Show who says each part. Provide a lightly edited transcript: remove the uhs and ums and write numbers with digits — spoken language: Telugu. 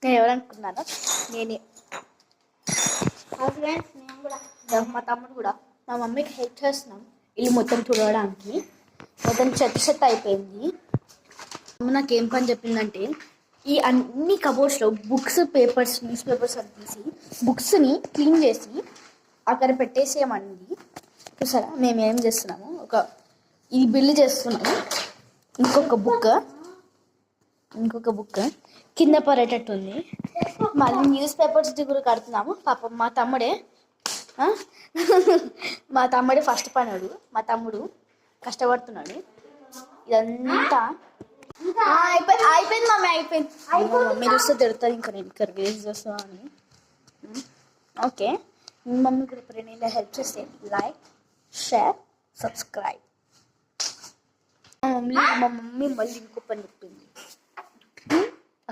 Speaker 1: నేను ఎవరనుకున్నాను, నేనే.
Speaker 2: ఫ్రెండ్స్ నేను కూడా,
Speaker 1: మా తమ్ముడు కూడా. మా మమ్మీకి హెల్ప్ చేస్తున్నాం ఇల్లు మొత్తం తుడవడానికి. మొత్తం చెత్త అయిపోయింది. నాకేం పని చెప్పిందంటే, ఈ అన్ని కబోర్డ్స్లో బుక్స్, పేపర్స్, న్యూస్ పేపర్స్ అని తీసి బుక్స్ని క్లీన్ చేసి అక్కడ పెట్టేసేయమండి. చూసారా మేము ఏం చేస్తున్నాము, ఈ బిల్లు చేస్తున్నాము. ఇంకొక బుక్ కింద పడేటట్టు ఉంది. మళ్ళీ న్యూస్ పేపర్స్ కూడా కడుతున్నాము. పాపం మా తమ్ముడే ఫస్ట్ పనుడు. మా తమ్ముడు కష్టపడుతున్నాడు. ఇదంతా అయిపోయింది మమ్మీ, అయిపోయింది. మమ్మీ చూస్తే తిడుతుంది, ఇంకా నేను ఇక్కడ వేస్ట్ చేస్తున్నాను. ఓకే, మీ మమ్మీ కూడా ఇప్పుడు నేను హెల్ప్ చేస్తే లైక్, షేర్, సబ్స్క్రైబ్. మా మమ్మీ మళ్ళీ ఇంకో పని చెప్పింది.